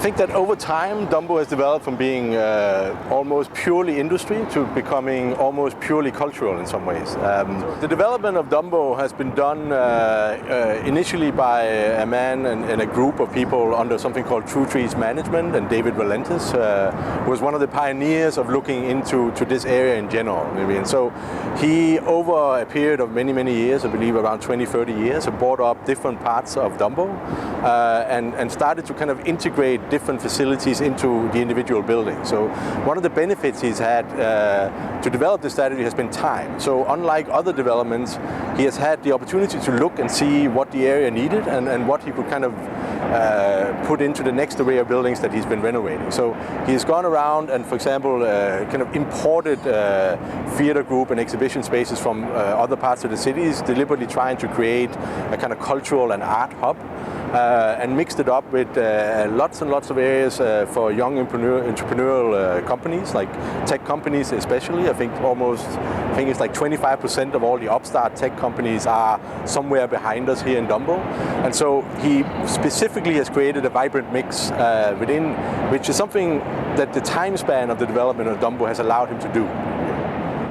think that over time, Dumbo has developed from being almost purely industry to becoming almost purely cultural in some ways. The development of Dumbo has been done initially by a man and a group of people under something called Two Trees Management, and David Valentis was one of the pioneers of looking into this area in general. And so he, over a period of many years, I believe around 20-30 years, have brought up different parts of Dumbo and started to kind of integrate different facilities into the individual buildings. So one of the benefits he's had to develop this strategy has been time. So unlike other developments, he has had the opportunity to look and see what the area needed and what he could kind of put into the next array of buildings that he's been renovating. So he's gone around and, for example, kind of imported theater group and exhibition spaces from other parts of the cities, deliberately trying to create a kind of cultural and art hub, and mixed it up with lots and lots of areas for young entrepreneurial companies, like tech companies especially. I think it's like 25% of all the upstart tech companies are somewhere behind us here in Dumbo. And so he specifically has created a vibrant mix within, which is something that the time span of the development of Dumbo has allowed him to do.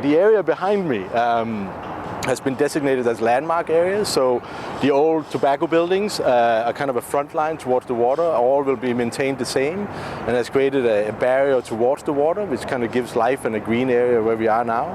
The area behind me has been designated as landmark areas. So the old tobacco buildings are kind of a front line towards the water. All will be maintained the same, and has created a barrier towards the water, which kind of gives life in a green area where we are now.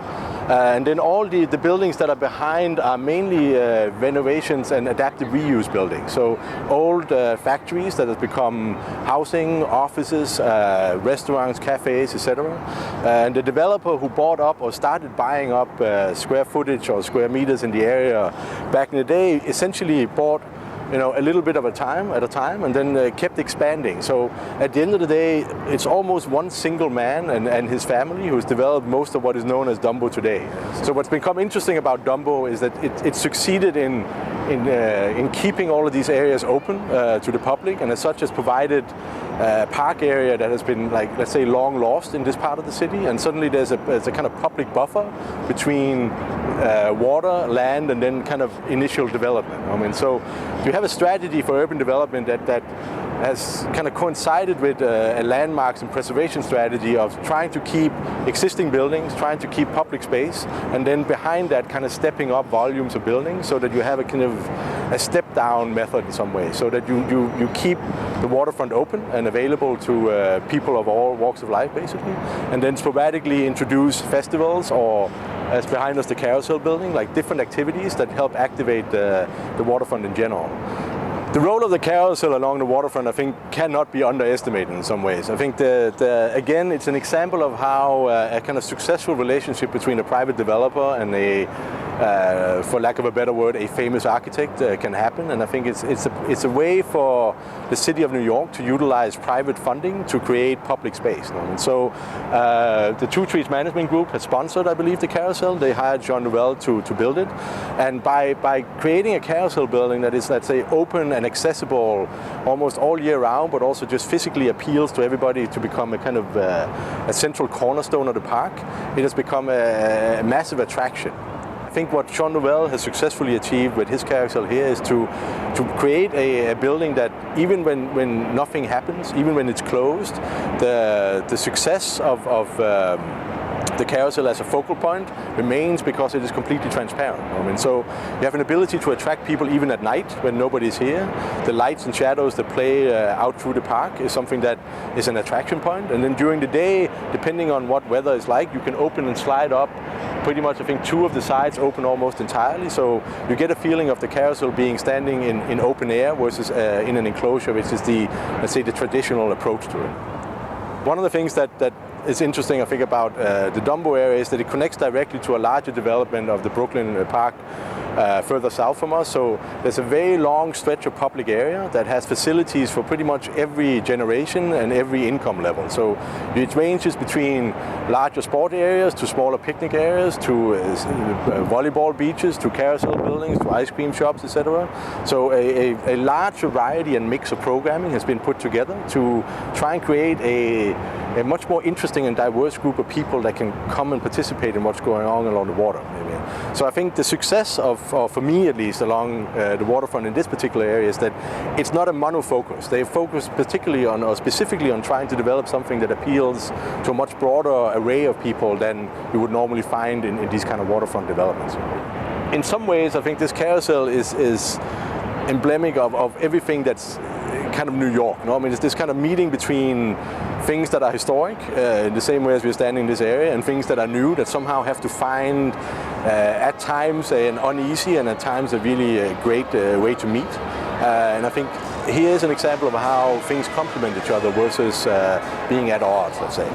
And then all the buildings that are behind are mainly renovations and adaptive reuse buildings. So old factories that have become housing, offices, restaurants, cafes, etc. And the developer who bought up or started buying up square footage or square meters in the area back in the day essentially bought a little bit of a time at a time, and then kept expanding. So at the end of the day, it's almost one single man and his family who's developed most of what is known as Dumbo today. So what's become interesting about Dumbo is that it succeeded in keeping all of these areas open to the public, and as such has provided a park area that has been, like, let's say, long lost in this part of the city, and suddenly there's a kind of public buffer between water, land, and then kind of initial development. So you have a strategy for urban development that has kind of coincided with a landmarks and preservation strategy of trying to keep existing buildings, trying to keep public space, and then behind that kind of stepping up volumes of buildings so that you have a kind of a step down method in some way, so that you keep the waterfront open and available to people of all walks of life basically, and then sporadically introduce festivals or, as behind us, the Carousel building, like different activities that help activate the waterfront in general. The role of the Carousel along the waterfront, I think, cannot be underestimated in some ways. I think again, it's an example of how a kind of successful relationship between a private developer and for lack of a better word, a famous architect can happen. And I think it's a way for the city of New York to utilize private funding to create public space. And so the Two Trees Management Group has sponsored, I believe, the Carousel. They hired Jean Nouvel to build it. And by creating a Carousel building that is, let's say, open and accessible almost all year round, but also just physically appeals to everybody to become a kind of a central cornerstone of the park, it has become a massive attraction. I think what Jean Nouvel has successfully achieved with his Carousel here is to create a building that even when nothing happens, even when it's closed, the success of the Carousel as a focal point remains because it is completely transparent. So you have an ability to attract people even at night when nobody's here. The lights and shadows that play out through the park is something that is an attraction point. And then during the day, depending on what weather is like, you can open and slide up pretty much, I think, two of the sides open almost entirely. So you get a feeling of the Carousel being standing in open air versus in an enclosure, which is let's say, the traditional approach to it. One of the things that is interesting, I think, about the Dumbo area is that it connects directly to a larger development of the Brooklyn Park further south from us. So there's a very long stretch of public area that has facilities for pretty much every generation and every income level. So it ranges between larger sport areas to smaller picnic areas to volleyball beaches to Carousel buildings to ice cream shops, etc. So a large variety and mix of programming has been put together to try and create a a much more interesting and diverse group of people that can come and participate in what's going on along the water. So I think the success for me at least, along the waterfront in this particular area is that it's not a monofocus. They focus particularly on, or specifically on, trying to develop something that appeals to a much broader array of people than you would normally find in these kind of waterfront developments. In some ways, I think this carousel is emblematic of everything that's kind of New York. I mean, it's this kind of meeting between things that are historic, in the same way as we're standing in this area, and things that are new that somehow have to find, at times, an uneasy and at times a really great way to meet. And I think here's an example of how things complement each other versus being at odds, let's say.